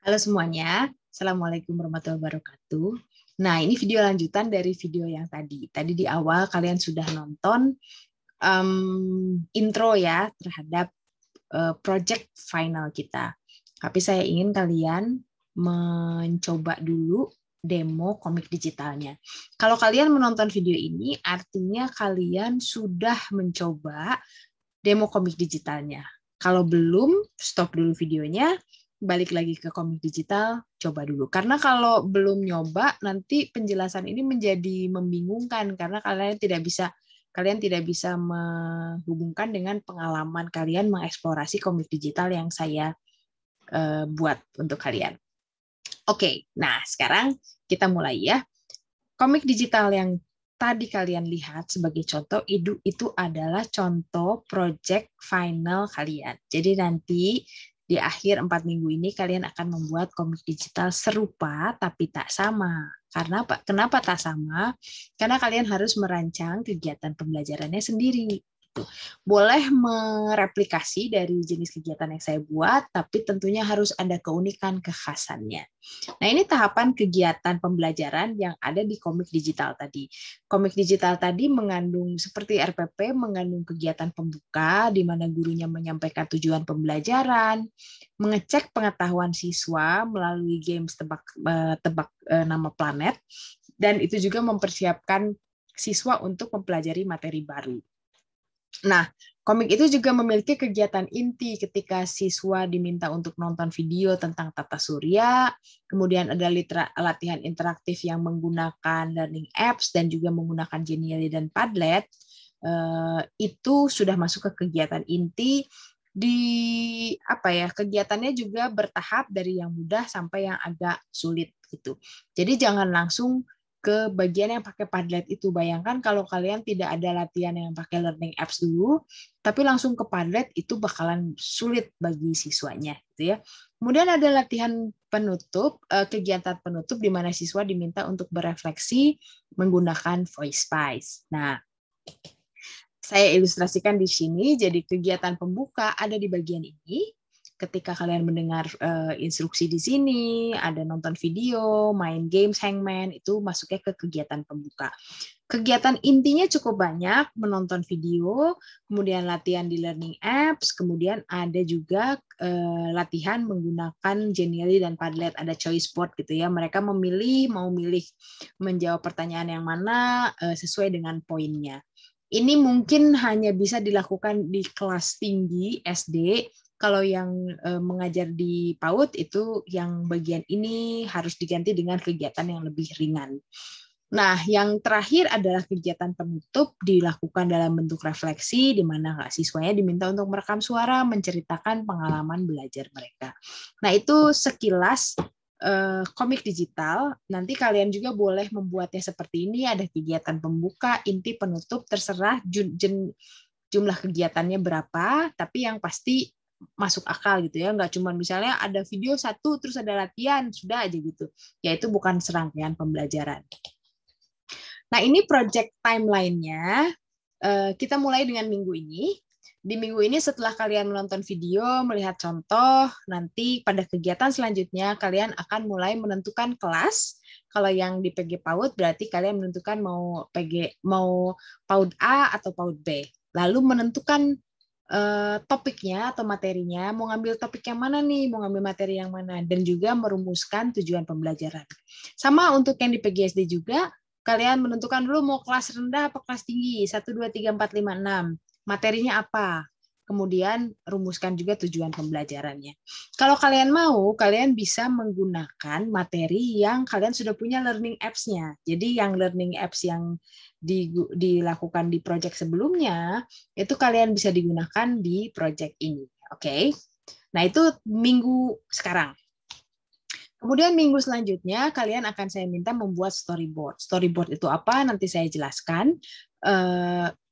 Halo semuanya, Assalamualaikum warahmatullahi wabarakatuh. Nah, ini video lanjutan dari video yang tadi. Tadi di awal kalian sudah nonton intro ya terhadap project final kita. Tapi saya ingin kalian mencoba dulu demo komik digitalnya. Kalau kalian menonton video ini, artinya kalian sudah mencoba demo komik digitalnya. Kalau belum, stop dulu videonya, balik lagi ke komik digital, coba dulu. Karena kalau belum nyoba, nanti penjelasan ini menjadi membingungkan karena kalian tidak bisa menghubungkan dengan pengalaman kalian mengeksplorasi komik digital yang saya buat untuk kalian. Oke, nah sekarang kita mulai ya. Komik digital yang tadi kalian lihat sebagai contoh itu adalah contoh project final kalian. Jadi nanti di akhir 4 minggu ini kalian akan membuat komik digital serupa tapi tak sama. Karena apa? Kenapa tak sama? Karena kalian harus merancang kegiatan pembelajarannya sendiri. Boleh mereplikasi dari jenis kegiatan yang saya buat, tapi tentunya harus ada keunikan kekhasannya. Nah, ini tahapan kegiatan pembelajaran yang ada di komik digital tadi. Komik digital tadi mengandung seperti RPP, mengandung kegiatan pembuka di mana gurunya menyampaikan tujuan pembelajaran, mengecek pengetahuan siswa melalui games tebak nama planet, dan itu juga mempersiapkan siswa untuk mempelajari materi baru. Nah, komik itu juga memiliki kegiatan inti ketika siswa diminta untuk nonton video tentang tata surya, kemudian ada latihan interaktif yang menggunakan learning apps dan juga menggunakan Genially dan Padlet. Itu sudah masuk ke kegiatan inti. Di apa ya, kegiatannya juga bertahap dari yang mudah sampai yang agak sulit gitu. Jadi jangan langsung ke bagian yang pakai Padlet itu. Bayangkan kalau kalian tidak ada latihan yang pakai learning apps dulu, tapi langsung ke Padlet itu bakalan sulit bagi siswanya, gitu ya. Kemudian ada latihan penutup, kegiatan penutup di mana siswa diminta untuk berefleksi menggunakan Voice Spice. Nah, saya ilustrasikan di sini. Jadi kegiatan pembuka ada di bagian ini. Ketika kalian mendengar instruksi di sini, ada nonton video, main games, hangman, itu masuknya ke kegiatan pembuka. Kegiatan intinya cukup banyak, menonton video, kemudian latihan di learning apps, kemudian ada juga latihan menggunakan Genially dan Padlet, ada choice board gitu ya. Mereka mau milih menjawab pertanyaan yang mana sesuai dengan poinnya. Ini mungkin hanya bisa dilakukan di kelas tinggi SD. Kalau yang mengajar di PAUD itu yang bagian ini harus diganti dengan kegiatan yang lebih ringan. Nah, yang terakhir adalah kegiatan penutup dilakukan dalam bentuk refleksi, di mana siswanya diminta untuk merekam suara, menceritakan pengalaman belajar mereka. Nah, itu sekilas komik digital. Nanti kalian juga boleh membuatnya seperti ini, ada kegiatan pembuka, inti, penutup, terserah jumlah kegiatannya berapa, tapi yang pasti masuk akal gitu ya, nggak cuma misalnya ada video satu terus ada latihan sudah aja gitu, yaitu bukan serangkaian pembelajaran. Nah, ini project timeline-nya. Kita mulai dengan minggu ini. Di minggu ini setelah kalian menonton video, melihat contoh, nanti pada kegiatan selanjutnya kalian akan mulai menentukan kelas. Kalau yang di PG PAUD berarti kalian menentukan mau PAUD A atau PAUD B. Lalu menentukan topiknya atau materinya, mau ngambil topik yang mana nih, mau ngambil materi yang mana, dan juga merumuskan tujuan pembelajaran. Sama untuk yang di PGSD juga, kalian menentukan dulu mau kelas rendah apa kelas tinggi, 1, 2, 3, 4, 5, 6. Materinya apa? Kemudian rumuskan juga tujuan pembelajarannya. Kalau kalian mau, kalian bisa menggunakan materi yang kalian sudah punya learning apps-nya. Jadi yang learning apps yang dilakukan di project sebelumnya, itu kalian bisa digunakan di project ini. Oke. Nah, itu minggu sekarang. Kemudian minggu selanjutnya kalian akan saya minta membuat storyboard. Storyboard itu apa? Nanti saya jelaskan.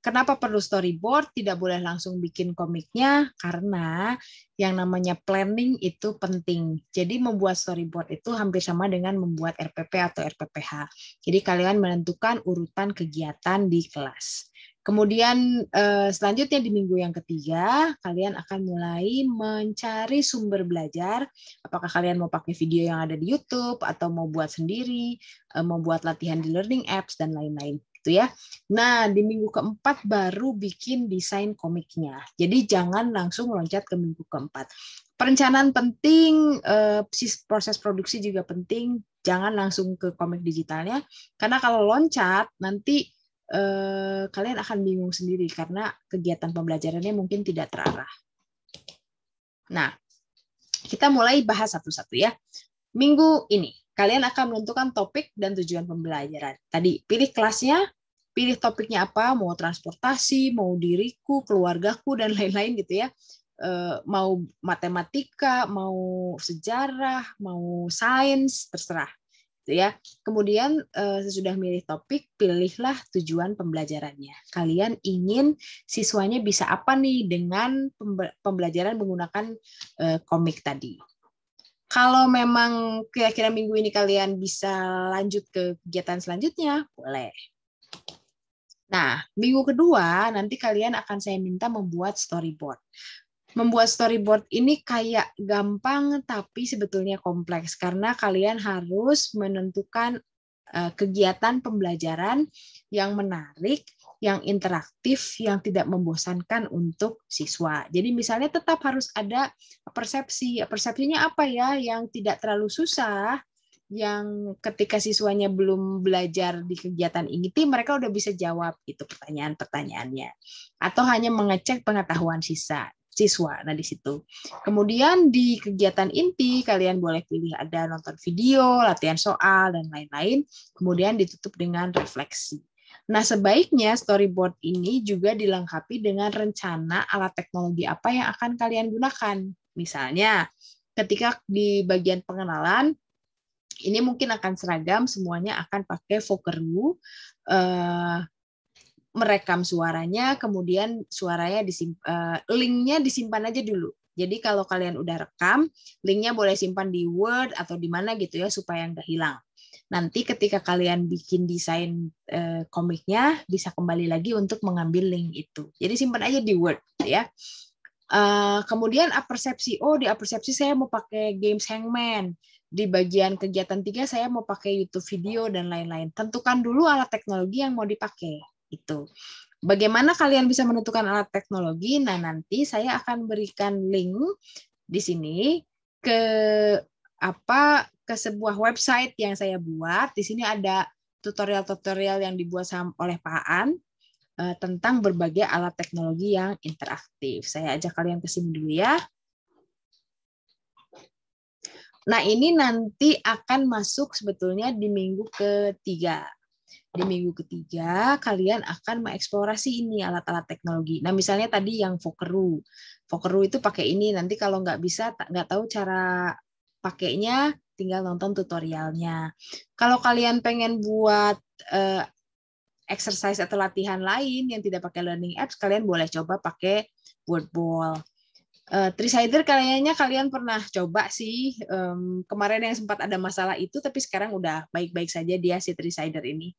Kenapa perlu storyboard? Tidak boleh langsung bikin komiknya karena yang namanya planning itu penting. Jadi membuat storyboard itu hampir sama dengan membuat RPP atau RPPH. Jadi kalian menentukan urutan kegiatan di kelas. Kemudian selanjutnya di minggu yang ketiga, kalian akan mulai mencari sumber belajar. Apakah kalian mau pakai video yang ada di YouTube, atau mau buat sendiri, mau buat latihan di learning apps, dan lain-lain. Gitu ya. Nah, di minggu keempat baru bikin desain komiknya. Jadi jangan langsung loncat ke minggu keempat. Perencanaan penting, proses produksi juga penting. Jangan langsung ke komik digitalnya, karena kalau loncat nanti kalian akan bingung sendiri karena kegiatan pembelajarannya mungkin tidak terarah. Nah, kita mulai bahas satu-satu ya. Minggu ini, kalian akan menentukan topik dan tujuan pembelajaran. Tadi, pilih kelasnya, pilih topiknya apa, mau transportasi, mau diriku, keluargaku, dan lain-lain gitu ya. Mau matematika, mau sejarah, mau sains, terserah. Ya. Kemudian sesudah milih topik, pilihlah tujuan pembelajarannya. Kalian ingin siswanya bisa apa nih dengan pembelajaran menggunakan komik tadi. Kalau memang kira-kira minggu ini kalian bisa lanjut ke kegiatan selanjutnya, boleh. Nah, minggu kedua nanti kalian akan saya minta membuat storyboard. Membuat storyboard ini kayak gampang tapi sebetulnya kompleks karena kalian harus menentukan kegiatan pembelajaran yang menarik, yang interaktif, yang tidak membosankan untuk siswa. Jadi misalnya tetap harus ada persepsi. Persepsinya apa ya? Yang tidak terlalu susah, yang ketika siswanya belum belajar di kegiatan ini, mereka udah bisa jawab itu pertanyaan-pertanyaannya. Atau hanya mengecek pengetahuan siswa. Nah, di situ. Kemudian di kegiatan inti, kalian boleh pilih ada nonton video, latihan soal, dan lain-lain. Kemudian ditutup dengan refleksi. Nah, sebaiknya storyboard ini juga dilengkapi dengan rencana alat teknologi apa yang akan kalian gunakan. Misalnya, ketika di bagian pengenalan, ini mungkin akan seragam, semuanya akan pakai Vocaroo, merekam suaranya, kemudian suaranya linknya disimpan aja dulu. Jadi kalau kalian udah rekam, linknya boleh simpan di Word atau di mana gitu ya supaya nggak hilang. Nanti ketika kalian bikin desain komiknya, bisa kembali lagi untuk mengambil link itu. Jadi simpan aja di Word ya. Kemudian apersepsi, di apersepsi saya mau pakai games Hangman. Di bagian kegiatan 3 saya mau pakai YouTube video dan lain-lain. Tentukan dulu alat teknologi yang mau dipakai. Itu. Bagaimana kalian bisa menentukan alat teknologi? Nah, nanti saya akan berikan link di sini ke sebuah website yang saya buat. Di sini ada tutorial-tutorial yang dibuat oleh Pak Aan tentang berbagai alat teknologi yang interaktif. Saya ajak kalian ke sini dulu ya. Nah, ini nanti akan masuk sebetulnya di minggu ketiga. Di minggu ketiga, kalian akan mengeksplorasi ini alat-alat teknologi. Nah, misalnya tadi yang Vocaroo. Vocaroo itu pakai ini. Nanti kalau nggak bisa, nggak tahu cara pakainya, tinggal nonton tutorialnya. Kalau kalian pengen buat exercise atau latihan lain yang tidak pakai learning apps, kalian boleh coba pakai Wordball. Tricider kayaknya kalian pernah coba sih. Kemarin yang sempat ada masalah itu, tapi sekarang udah baik-baik saja dia si Tricider ini.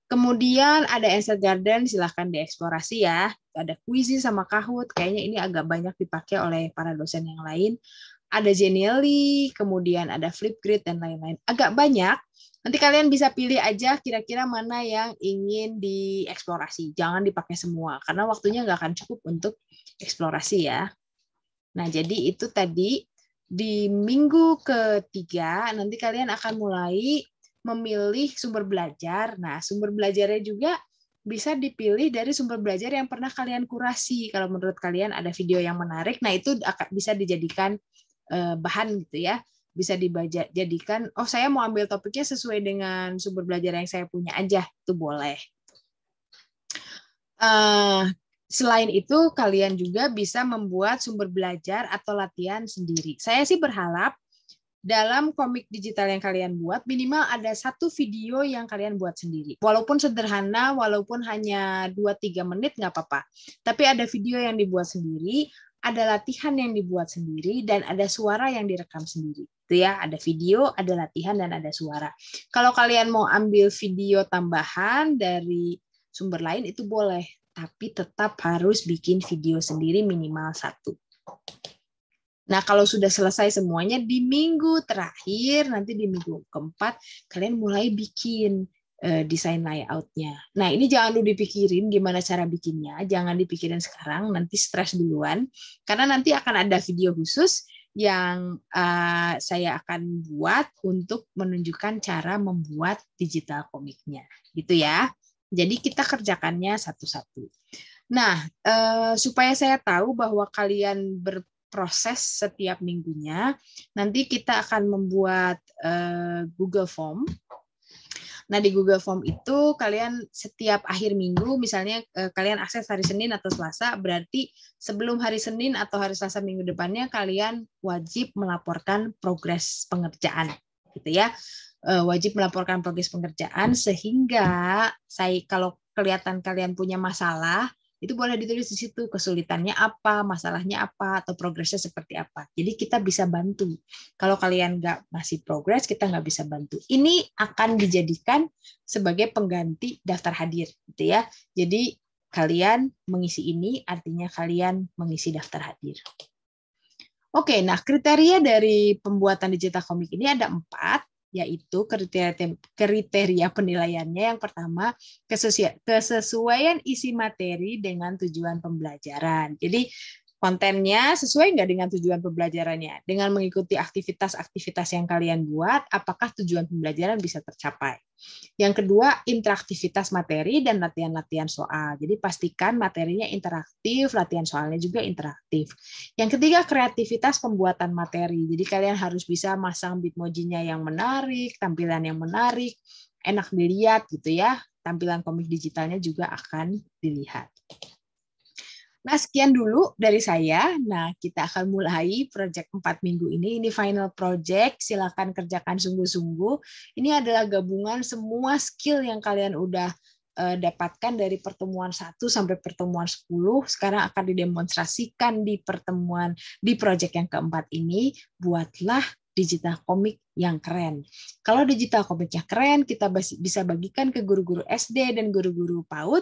Kemudian ada Answer Garden, silahkan dieksplorasi ya. Ada Quizy sama Kahoot, kayaknya ini agak banyak dipakai oleh para dosen yang lain. Ada Genially, kemudian ada Flipgrid, dan lain-lain. Agak banyak. Nanti kalian bisa pilih aja kira-kira mana yang ingin dieksplorasi. Jangan dipakai semua, karena waktunya nggak akan cukup untuk eksplorasi ya. Nah, jadi itu tadi di minggu ketiga, nanti kalian akan mulai memilih sumber belajar. Nah, sumber belajarnya juga bisa dipilih dari sumber belajar yang pernah kalian kurasi. Kalau menurut kalian ada video yang menarik, nah itu bisa dijadikan bahan gitu ya. Bisa dijadikan, saya mau ambil topiknya sesuai dengan sumber belajar yang saya punya aja, itu boleh. Selain itu, kalian juga bisa membuat sumber belajar atau latihan sendiri. Saya sih berharap dalam komik digital yang kalian buat, minimal ada satu video yang kalian buat sendiri. Walaupun sederhana, walaupun hanya 2-3 menit, nggak apa-apa. Tapi ada video yang dibuat sendiri, ada latihan yang dibuat sendiri, dan ada suara yang direkam sendiri. Itu ya, ada video, ada latihan, dan ada suara. Kalau kalian mau ambil video tambahan dari sumber lain, itu boleh. tapi tetap harus bikin video sendiri minimal 1. Nah, kalau sudah selesai semuanya di minggu terakhir, nanti di minggu keempat, kalian mulai bikin desain layout-nya. Nah, ini jangan dulu dipikirin gimana cara bikinnya, jangan dipikirin sekarang, nanti stres duluan, karena nanti akan ada video khusus yang saya akan buat untuk menunjukkan cara membuat digital komiknya, gitu ya. Jadi kita kerjakannya satu-satu. Nah, supaya saya tahu bahwa kalian berproses setiap minggunya, nanti kita akan membuat Google Form. Nah, di Google Form itu kalian setiap akhir minggu, misalnya kalian akses hari Senin atau Selasa, berarti sebelum hari Senin atau hari Selasa minggu depannya kalian wajib melaporkan progres pengerjaan, gitu ya. Wajib melaporkan progres pengerjaan sehingga kalau kelihatan kalian punya masalah, itu boleh ditulis di situ kesulitannya apa, masalahnya apa, atau progresnya seperti apa. Jadi kita bisa bantu. Kalau kalian nggak masih progres, kita nggak bisa bantu. Ini akan dijadikan sebagai pengganti daftar hadir, gitu ya. Jadi kalian mengisi ini, artinya kalian mengisi daftar hadir. Oke, nah kriteria dari pembuatan digital komik ini ada 4. Yaitu kriteria penilaiannya. Yang pertama, kesesuaian isi materi dengan tujuan pembelajaran. Jadi kontennya sesuai nggak dengan tujuan pembelajarannya? Dengan mengikuti aktivitas-aktivitas yang kalian buat, apakah tujuan pembelajaran bisa tercapai? Yang kedua, interaktivitas materi dan latihan-latihan soal. Jadi pastikan materinya interaktif, latihan soalnya juga interaktif. Yang ketiga, kreativitas pembuatan materi. Jadi kalian harus bisa masang bitmojinya yang menarik, tampilan yang menarik, enak dilihat gitu ya. Tampilan komik digitalnya juga akan dilihat. Nah, sekian dulu dari saya. Nah, kita akan mulai project 4 minggu ini. Ini final project. Silakan kerjakan sungguh-sungguh. Ini adalah gabungan semua skill yang kalian udah dapatkan dari pertemuan 1 sampai pertemuan 10. Sekarang akan didemonstrasikan di project yang keempat ini. Buatlah digital komik yang keren. Kalau digital komiknya keren, kita bisa bagikan ke guru-guru SD dan guru-guru PAUD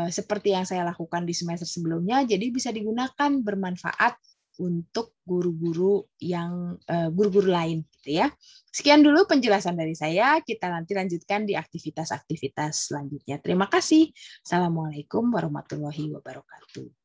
seperti yang saya lakukan di semester sebelumnya. Jadi bisa digunakan, bermanfaat untuk guru-guru lain, gitu ya. Sekian dulu penjelasan dari saya. Kita nanti lanjutkan di aktivitas-aktivitas selanjutnya. Terima kasih. Assalamualaikum warahmatullahi wabarakatuh.